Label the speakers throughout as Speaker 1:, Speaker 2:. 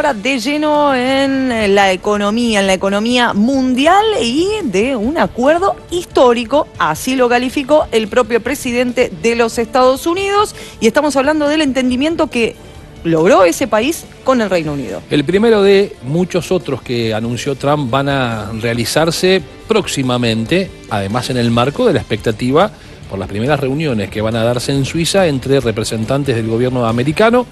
Speaker 1: de lleno en la economía mundial y de un acuerdo histórico, así lo calificó el propio presidente de los Estados Unidos, y estamos hablando del entendimiento que logró ese país con el Reino Unido.
Speaker 2: El primero de muchos otros que anunció Trump van a realizarse próximamente, además en el marco de la expectativa por las primeras reuniones que van a darse en Suiza entre representantes del gobierno americano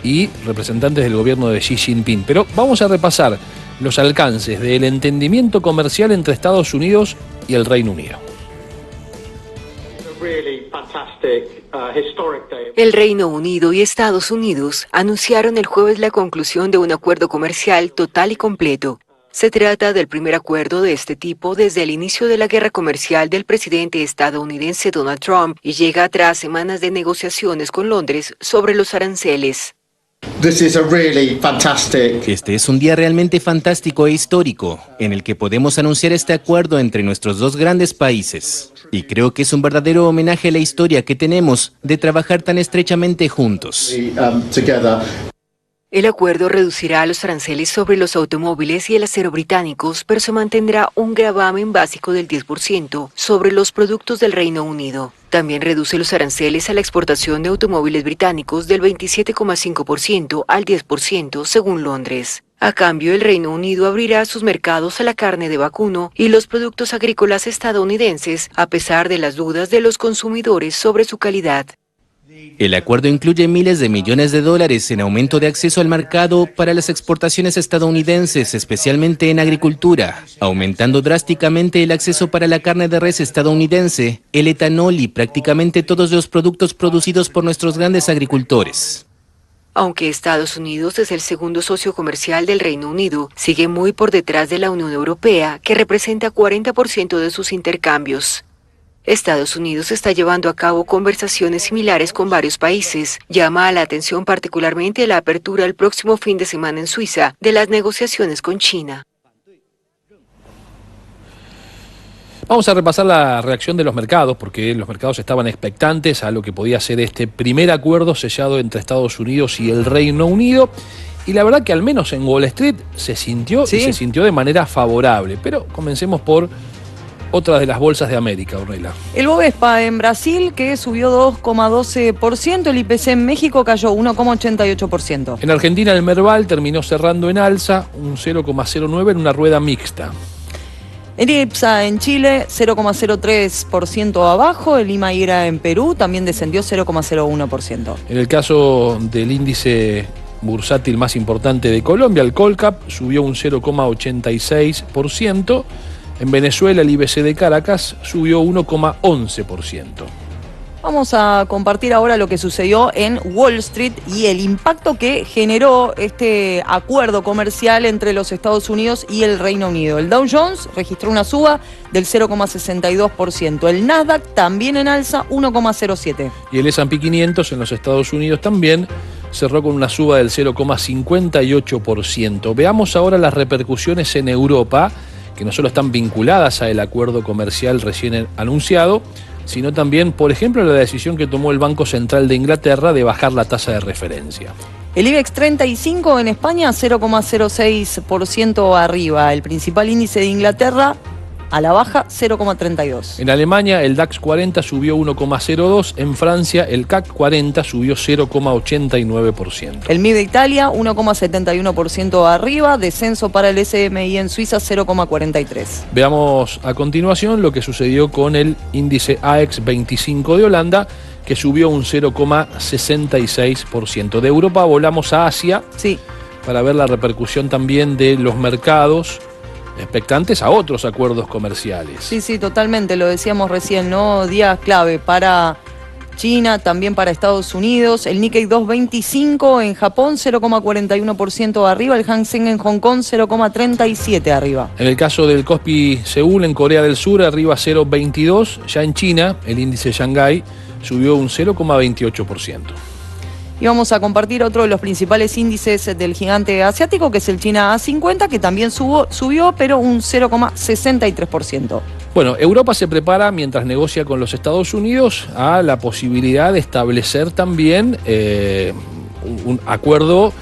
Speaker 2: y representantes del gobierno de Xi Jinping. Pero vamos a repasar los alcances del entendimiento comercial entre Estados Unidos y el Reino Unido.
Speaker 3: El Reino Unido y Estados Unidos anunciaron el jueves la conclusión de un acuerdo comercial total y completo. Se trata del primer acuerdo de este tipo desde el inicio de la guerra comercial del presidente estadounidense Donald Trump y llega tras semanas de negociaciones con Londres sobre los aranceles.
Speaker 4: Este es un día realmente fantástico e histórico, en el que podemos anunciar este acuerdo entre nuestros dos grandes países. Y creo que es un verdadero homenaje a la historia que tenemos de trabajar tan estrechamente juntos.
Speaker 3: El acuerdo reducirá los aranceles sobre los automóviles y el acero británicos, pero se mantendrá un gravamen básico del 10% sobre los productos del Reino Unido. También reduce los aranceles a la exportación de automóviles británicos del 27,5% al 10%, según Londres. A cambio, el Reino Unido abrirá sus mercados a la carne de vacuno y los productos agrícolas estadounidenses, a pesar de las dudas de los consumidores sobre su calidad.
Speaker 4: El acuerdo incluye miles de millones de dólares en aumento de acceso al mercado para las exportaciones estadounidenses, especialmente en agricultura, aumentando drásticamente el acceso para la carne de res estadounidense, el etanol y prácticamente todos los productos producidos por nuestros grandes agricultores.
Speaker 3: Aunque Estados Unidos es el segundo socio comercial del Reino Unido, sigue muy por detrás de la Unión Europea, que representa 40% de sus intercambios. Estados Unidos está llevando a cabo conversaciones similares con varios países. Llama a la atención particularmente la apertura el próximo fin de semana en Suiza de las negociaciones con China.
Speaker 2: Vamos a repasar la reacción de los mercados, porque los mercados estaban expectantes a lo que podía ser este primer acuerdo sellado entre Estados Unidos y el Reino Unido. Y la verdad que al menos en Wall Street se sintió, y se sintió de manera favorable. Pero comencemos por otra de las bolsas de América, Ornella.
Speaker 1: El Bovespa en Brasil, que subió 2,12%, el IPC en México cayó 1,88%.
Speaker 2: En Argentina el Merval terminó cerrando en alza, un 0,09 en una rueda mixta.
Speaker 1: El IPSA en Chile, 0,03% abajo. El IMAIRA en Perú también descendió 0,01%.
Speaker 2: En el caso del índice bursátil más importante de Colombia, el Colcap, subió un 0,86%. En Venezuela, el IBC de Caracas subió 1,11%.
Speaker 1: Vamos a compartir ahora lo que sucedió en Wall Street y el impacto que generó este acuerdo comercial entre los Estados Unidos y el Reino Unido. El Dow Jones registró una suba del 0,62%. El Nasdaq también en alza, 1,07%.
Speaker 2: Y el S&P 500 en los Estados Unidos también cerró con una suba del 0,58%. Veamos ahora las repercusiones en Europa, que no solo están vinculadas al acuerdo comercial recién anunciado, sino también, por ejemplo, la decisión que tomó el Banco Central de Inglaterra de bajar la tasa de referencia.
Speaker 1: El IBEX 35 en España, 0,06% arriba. El principal índice de Inglaterra, a la baja, 0,32%.
Speaker 2: En Alemania, el DAX 40 subió 1,02%. En Francia, el CAC 40 subió 0,89%.
Speaker 1: El MIB de Italia, 1,71% arriba. Descenso para el SMI en Suiza, 0,43%.
Speaker 2: Veamos a continuación lo que sucedió con el índice AEX 25 de Holanda, que subió un 0,66%. De Europa volamos a Asia, para ver la repercusión también de los mercados expectantes a otros acuerdos comerciales.
Speaker 1: Sí, totalmente, lo decíamos recién, ¿no? Días clave para China, también para Estados Unidos. El Nikkei 225 en Japón, 0,41% arriba. El Hang Seng en Hong Kong, 0,37% arriba.
Speaker 2: En el caso del Kospi Seúl en Corea del Sur, arriba 0,22%. Ya en China, el índice Shanghái subió un 0,28%.
Speaker 1: Y vamos a compartir otro de los principales índices del gigante asiático, que es el China A50, que también subió, pero un 0,63%.
Speaker 2: Bueno, Europa se prepara, mientras negocia con los Estados Unidos, a la posibilidad de establecer también un acuerdo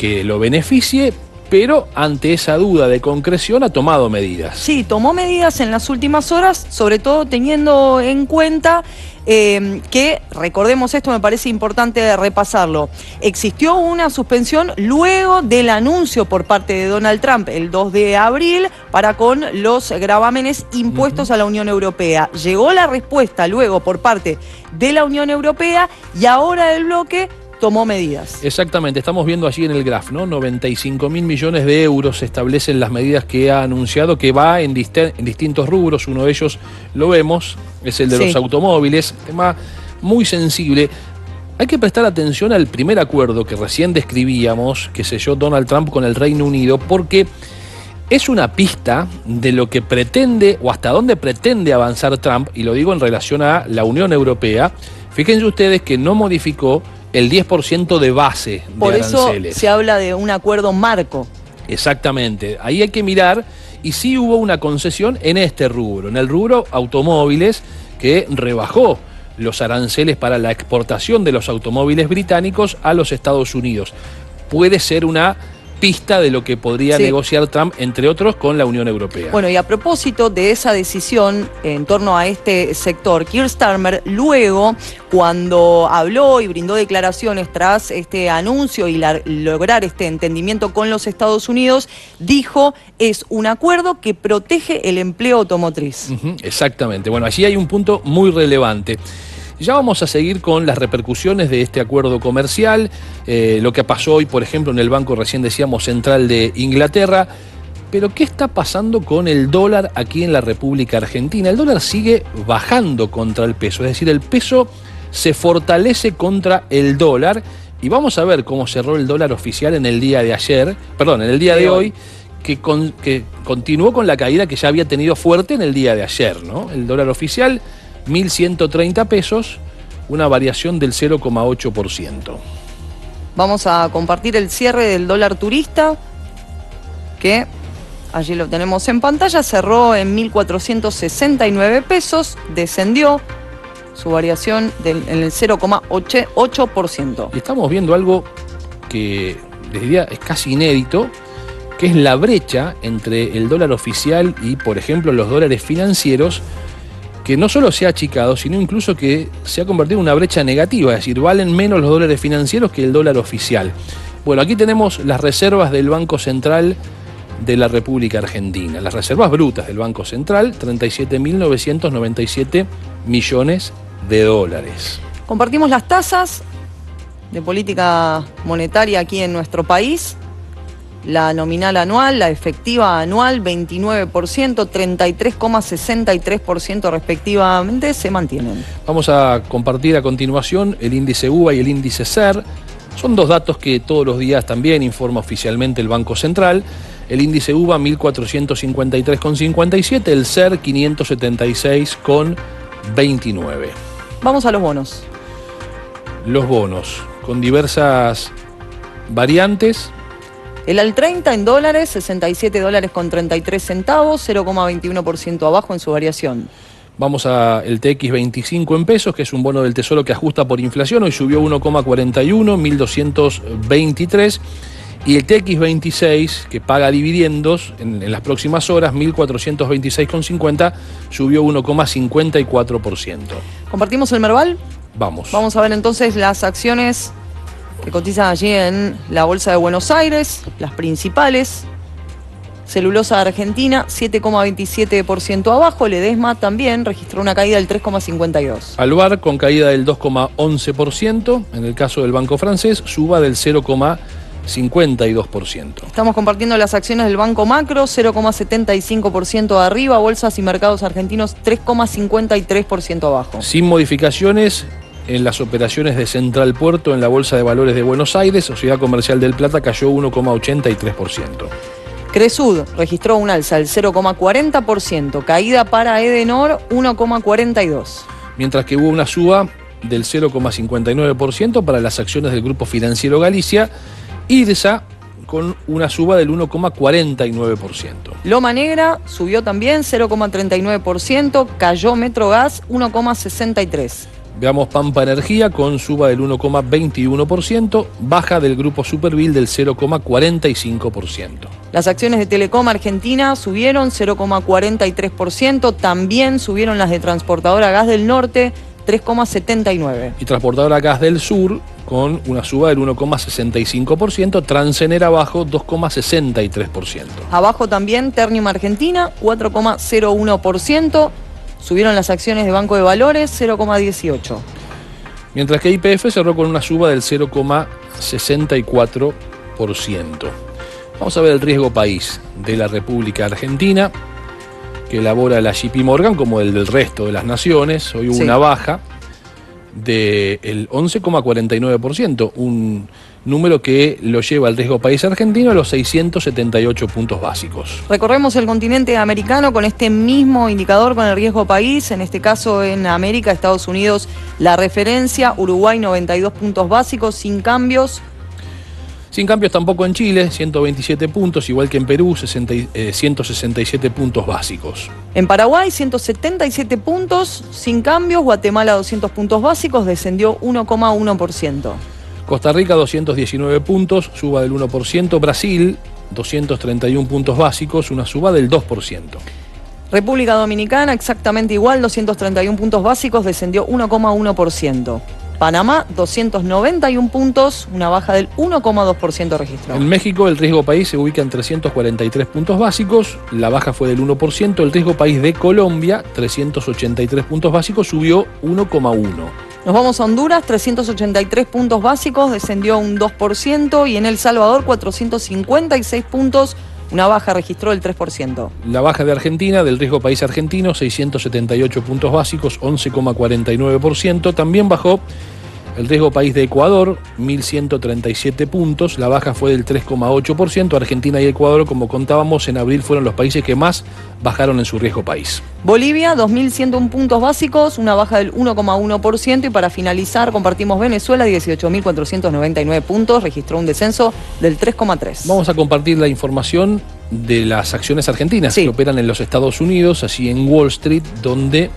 Speaker 2: que lo beneficie, pero ante esa duda de concreción ha tomado medidas.
Speaker 1: Sí, tomó medidas en las últimas horas, sobre todo teniendo en cuenta que, recordemos esto, me parece importante repasarlo, existió una suspensión luego del anuncio por parte de Donald Trump el 2 de abril para con los gravámenes impuestos a la Unión Europea. Llegó la respuesta luego por parte de la Unión Europea y ahora el bloque tomó medidas.
Speaker 2: Exactamente, estamos viendo allí en el graph, ¿no? 95.000 millones de euros se establecen las medidas que ha anunciado, que va en distintos rubros. Uno de ellos lo vemos, es el de los automóviles, tema muy sensible. Hay que prestar atención al primer acuerdo que recién describíamos, que selló Donald Trump con el Reino Unido, porque es una pista de lo que pretende o hasta dónde pretende avanzar Trump, y lo digo en relación a la Unión Europea. Fíjense ustedes que no modificó el 10% de base de
Speaker 1: Por
Speaker 2: aranceles.
Speaker 1: eso se habla de un acuerdo marco.
Speaker 2: Exactamente, ahí hay que mirar, y sí hubo una concesión en este rubro, en el rubro automóviles, que rebajó los aranceles para la exportación de los automóviles británicos a los Estados Unidos. Puede ser una pista de lo que podría negociar Trump, entre otros, con la Unión Europea.
Speaker 1: Bueno, y a propósito de esa decisión en torno a este sector, Keir Starmer luego, cuando habló y brindó declaraciones tras este anuncio y lograr este entendimiento con los Estados Unidos, dijo: es un acuerdo que protege el empleo automotriz.
Speaker 2: Exactamente. Bueno, allí hay un punto muy relevante. Ya vamos a seguir con las repercusiones de este acuerdo comercial, lo que pasó hoy, por ejemplo, en el Banco, recién decíamos, Central de Inglaterra. Pero ¿qué está pasando con el dólar aquí en la República Argentina? El dólar sigue bajando contra el peso, es decir, el peso se fortalece contra el dólar, y vamos a ver cómo cerró el dólar oficial en el día de ayer, perdón, en el día de hoy, que continuó con la caída que ya había tenido fuerte en el día de ayer, ¿no? El dólar oficial, 1.130 pesos, una variación del 0,8%.
Speaker 1: Vamos a compartir el cierre del dólar turista, que allí lo tenemos en pantalla, cerró en 1.469 pesos, descendió su variación en el 0,8%.
Speaker 2: Y estamos viendo algo que les diría es casi inédito, que es la brecha entre el dólar oficial y, por ejemplo, los dólares financieros, que no solo se ha achicado, sino incluso que se ha convertido en una brecha negativa, es decir, valen menos los dólares financieros que el dólar oficial. Bueno, aquí tenemos las reservas del Banco Central de la República Argentina, las reservas brutas del Banco Central, 37.997 millones de dólares.
Speaker 1: Compartimos las tasas de política monetaria aquí en nuestro país. La nominal anual, la efectiva anual, 29%, 33,63% respectivamente, se mantienen.
Speaker 2: Vamos a compartir a continuación el índice UVA y el índice SER. Son dos datos que todos los días también informa oficialmente el Banco Central. El índice UVA 1.453,57, el SER 576,29.
Speaker 1: Vamos a los bonos.
Speaker 2: Los bonos, con diversas variantes.
Speaker 1: El al 30 en dólares, 67 dólares con 33 centavos, 0,21% abajo en su variación.
Speaker 2: Vamos a el TX25 en pesos, que es un bono del Tesoro que ajusta por inflación. Hoy subió 1,41, 1.223. Y el TX26, que paga dividendos en las próximas horas, 1.426,50, subió 1,54%.
Speaker 1: ¿Compartimos el Merval?
Speaker 2: Vamos.
Speaker 1: Vamos a ver entonces las acciones que cotizan allí en la Bolsa de Buenos Aires, las principales. Celulosa Argentina, 7,27% abajo. Ledesma también registró una caída del 3,52%.
Speaker 2: Alvar con caída del 2,11%. En el caso del Banco Francés, suba del 0,52%.
Speaker 1: Estamos compartiendo las acciones del Banco Macro, 0,75% arriba. Bolsas y mercados argentinos, 3,53% abajo.
Speaker 2: Sin modificaciones en las operaciones de Central Puerto en la Bolsa de Valores de Buenos Aires, Sociedad Comercial del Plata cayó 1,83%.
Speaker 1: Cresud registró un alza del 0,40%, caída para Edenor 1,42%.
Speaker 2: Mientras que hubo una suba del 0,59% para las acciones del Grupo Financiero Galicia, IRSA con una suba del 1,49%.
Speaker 1: Loma Negra subió también 0,39%, cayó Metrogas 1,63%.
Speaker 2: Veamos Pampa Energía con suba del 1,21%, baja del grupo Supervil del 0,45%.
Speaker 1: Las acciones de Telecom Argentina subieron 0,43%, también subieron las de Transportadora Gas del Norte, 3,79%.
Speaker 2: Y Transportadora Gas del Sur con una suba del 1,65%, Transener abajo 2,63%.
Speaker 1: Abajo también Ternium Argentina, 4,01%. Subieron las acciones de Banco de Valores, 0,18%.
Speaker 2: Mientras que YPF cerró con una suba del 0,64%. Vamos a ver el riesgo país de la República Argentina, que elabora la JP Morgan, como el del resto de las naciones. Hoy hubo una baja del 11,49%, un número que lo lleva el riesgo país argentino a los 678 puntos básicos.
Speaker 1: Recorremos el continente americano con este mismo indicador con el riesgo país, en este caso en América, Estados Unidos, la referencia, Uruguay 92 puntos básicos, sin cambios.
Speaker 2: Sin cambios tampoco en Chile, 127 puntos, igual que en Perú, 167 puntos básicos.
Speaker 1: En Paraguay, 177 puntos, sin cambios. Guatemala, 200 puntos básicos, descendió 1,1%.
Speaker 2: Costa Rica, 219 puntos, suba del 1%. Brasil, 231 puntos básicos, una suba del 2%.
Speaker 1: República Dominicana, exactamente igual, 231 puntos básicos, descendió 1,1%. Panamá, 291 puntos, una baja del 1,2% registrado.
Speaker 2: En México, el riesgo país se ubica en 343 puntos básicos, la baja fue del 1%. El riesgo país de Colombia, 383 puntos básicos, subió 1,1%.
Speaker 1: Nos vamos a Honduras, 383 puntos básicos, descendió un 2%. Y en El Salvador, 456 puntos, una baja registró del 3%.
Speaker 2: La baja de Argentina, del riesgo país argentino, 678 puntos básicos, 11,49%. También bajó el riesgo país de Ecuador, 1.137 puntos. La baja fue del 3,8%. Argentina y Ecuador, como contábamos, en abril fueron los países que más bajaron en su riesgo país.
Speaker 1: Bolivia, 2.101 puntos básicos, una baja del 1,1%. Y para finalizar, compartimos Venezuela, 18.499 puntos, registró un descenso del 3,3%.
Speaker 2: Vamos a compartir la información de las acciones argentinas que operan en los Estados Unidos, así en Wall Street, donde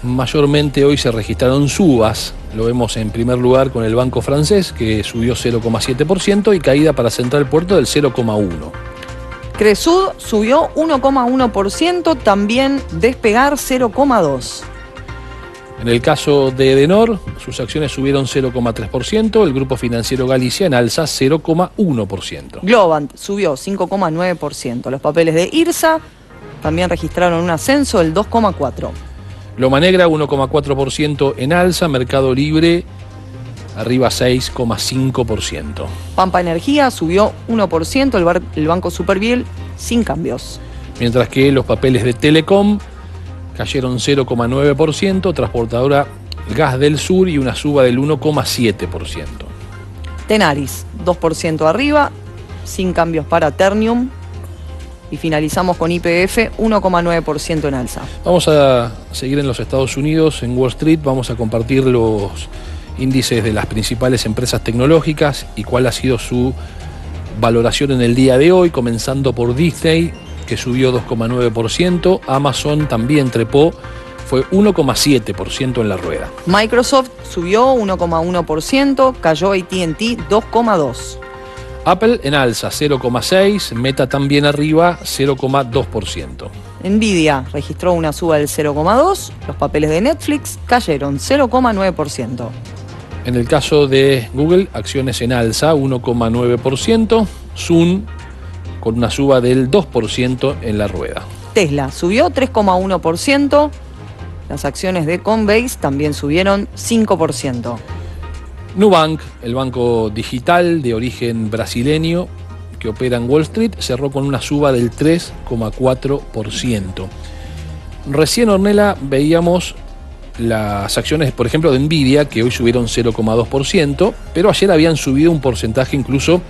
Speaker 2: mayormente hoy se registraron subas. Lo vemos en primer lugar con el banco francés, que subió 0,7%, y caída para Central Puerto del 0,1%.
Speaker 1: Cresud subió 1,1%, también Despegar 0,2%.
Speaker 2: En el caso de Edenor, sus acciones subieron 0,3%, el grupo financiero Galicia en alza 0,1%.
Speaker 1: Globant subió 5,9%. Los papeles de IRSA también registraron un ascenso del 2,4%.
Speaker 2: Loma Negra 1,4% en alza, Mercado Libre arriba 6,5%.
Speaker 1: Pampa Energía subió 1%, el Banco Supervil sin cambios.
Speaker 2: Mientras que los papeles de Telecom cayeron 0,9%, Transportadora Gas del Sur y una suba del 1,7%.
Speaker 1: Tenaris 2% arriba, sin cambios para Ternium. Y finalizamos con YPF, 1,9% en alza.
Speaker 2: Vamos a seguir en los Estados Unidos, en Wall Street. Vamos a compartir los índices de las principales empresas tecnológicas y cuál ha sido su valoración en el día de hoy, comenzando por Disney, que subió 2,9%. Amazon también trepó, fue 1,7% en la rueda.
Speaker 1: Microsoft subió 1,1%, cayó AT&T 2,2%.
Speaker 2: Apple en alza 0,6%, Meta también arriba 0,2%.
Speaker 1: Nvidia registró una suba del 0,2%, los papeles de Netflix cayeron 0,9%.
Speaker 2: En el caso de Google, acciones en alza 1,9%, Zoom con una suba del 2% en la rueda.
Speaker 1: Tesla subió 3,1%, las acciones de Coinbase también subieron 5%.
Speaker 2: Nubank, el banco digital de origen brasileño que opera en Wall Street, cerró con una suba del 3,4%. Recién, Ornella, veíamos las acciones, por ejemplo, de Nvidia, que hoy subieron 0,2%, pero ayer habían subido un porcentaje incluso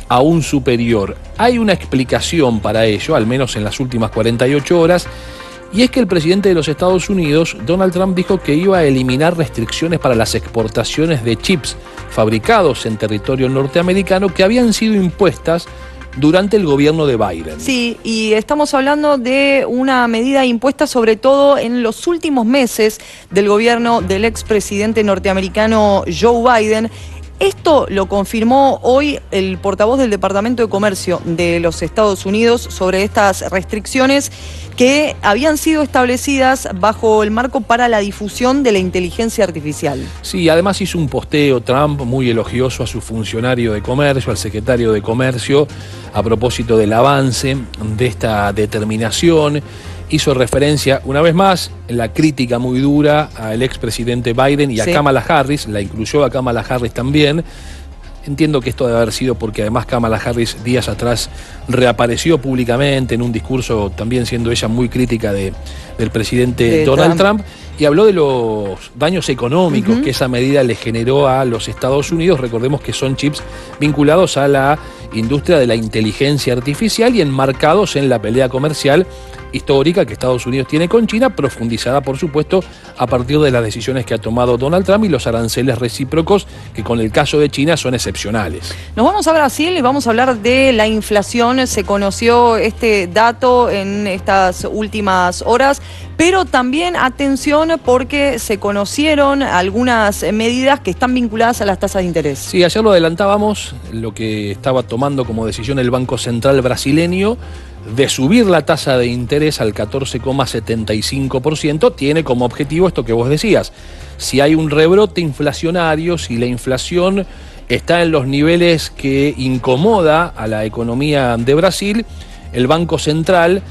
Speaker 2: aún superior. Hay una explicación para ello, al menos en las últimas 48 horas, y es que el presidente de los Estados Unidos, Donald Trump, dijo que iba a eliminar restricciones para las exportaciones de chips fabricados en territorio norteamericano que habían sido impuestas durante el gobierno de Biden.
Speaker 1: Sí, y estamos hablando de una medida impuesta sobre todo en los últimos meses del gobierno del expresidente norteamericano Joe Biden. Esto lo confirmó hoy el portavoz del Departamento de Comercio de los Estados Unidos sobre estas restricciones que habían sido establecidas bajo el marco para la difusión de la inteligencia artificial.
Speaker 2: Sí, además hizo un posteo Trump muy elogioso a su funcionario de comercio, al secretario de Comercio, a propósito del avance de esta determinación. Hizo referencia, una vez más, en la crítica muy dura al expresidente Biden y a Kamala Harris, la incluyó a Kamala Harris también. Entiendo que esto debe haber sido porque además Kamala Harris días atrás reapareció públicamente en un discurso, también siendo ella muy crítica del presidente Donald Trump, y habló de los daños económicos que esa medida le generó a los Estados Unidos. Recordemos que son chips vinculados a la industria de la inteligencia artificial y enmarcados en la pelea comercial histórica que Estados Unidos tiene con China, profundizada, por supuesto, a partir de las decisiones que ha tomado Donald Trump y los aranceles recíprocos, que con el caso de China son excepcionales.
Speaker 1: Nos vamos a Brasil y vamos a hablar de la inflación. Se conoció este dato en estas últimas horas, pero también atención porque se conocieron algunas medidas que están vinculadas a las tasas de interés.
Speaker 2: Sí, ayer lo adelantábamos, lo que estaba tomando como decisión el Banco Central brasileño de subir la tasa de interés al 14,75%, tiene como objetivo esto que vos decías. Si hay un rebrote inflacionario, si la inflación está en los niveles que incomoda a la economía de Brasil, el Banco Central,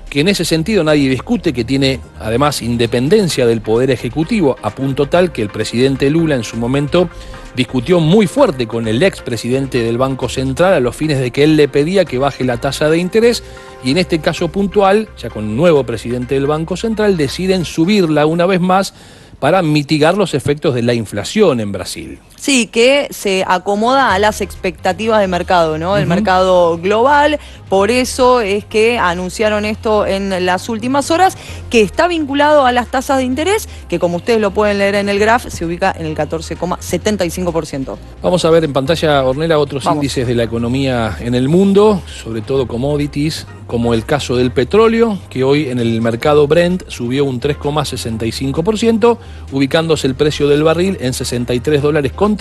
Speaker 2: que en ese sentido nadie discute, que tiene además independencia del Poder Ejecutivo, a punto tal que el presidente Lula en su momento discutió muy fuerte con el expresidente del Banco Central a los fines de que él le pedía que baje la tasa de interés, y en este caso puntual, ya con un nuevo presidente del Banco Central, deciden subirla una vez más para mitigar los efectos de la inflación en Brasil.
Speaker 1: Sí, que se acomoda a las expectativas de mercado, ¿no? El mercado global. Por eso es que anunciaron esto en las últimas horas, que está vinculado a las tasas de interés, que como ustedes lo pueden leer en el graph, se ubica en el 14,75%.
Speaker 2: Vamos a ver en pantalla, Ornella, otros índices de la economía en el mundo, sobre todo commodities, como el caso del petróleo, que hoy en el mercado Brent subió un 3,65%, ubicándose el precio del barril en $63.35.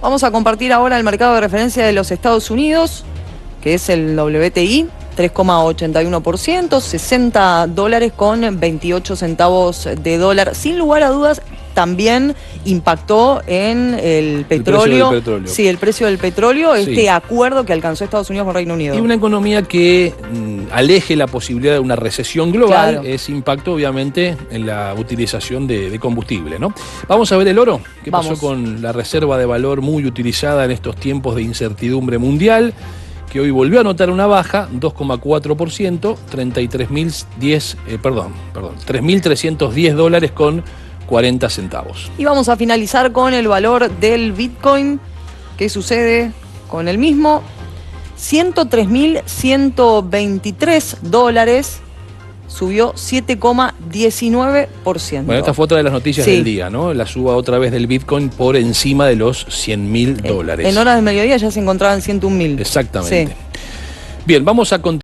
Speaker 1: Vamos a compartir ahora el mercado de referencia de los Estados Unidos, que es el WTI, 3,81%, $60.28 de dólar. Sin lugar a dudas, también impactó en el petróleo.
Speaker 2: El precio del petróleo.
Speaker 1: Sí, el precio del petróleo, este acuerdo que alcanzó Estados Unidos con Reino Unido.
Speaker 2: Y una economía que aleje la posibilidad de una recesión global,
Speaker 1: claro,
Speaker 2: es impacto obviamente en la utilización de combustible, ¿no? Vamos a ver el oro. ¿Qué pasó con la reserva de valor muy utilizada en estos tiempos de incertidumbre mundial? Que hoy volvió a notar una baja, 2,4%, $3.310 con 40 centavos.
Speaker 1: Y vamos a finalizar con el valor del Bitcoin. ¿Qué sucede con el mismo? $103.123, subió 7,19%.
Speaker 2: Bueno, esta fue otra de las noticias del día, ¿no? La suba otra vez del Bitcoin por encima de los $100.000.
Speaker 1: En horas del mediodía ya se encontraban 101.000.
Speaker 2: Exactamente.
Speaker 1: Sí.
Speaker 2: Bien, vamos a continuar.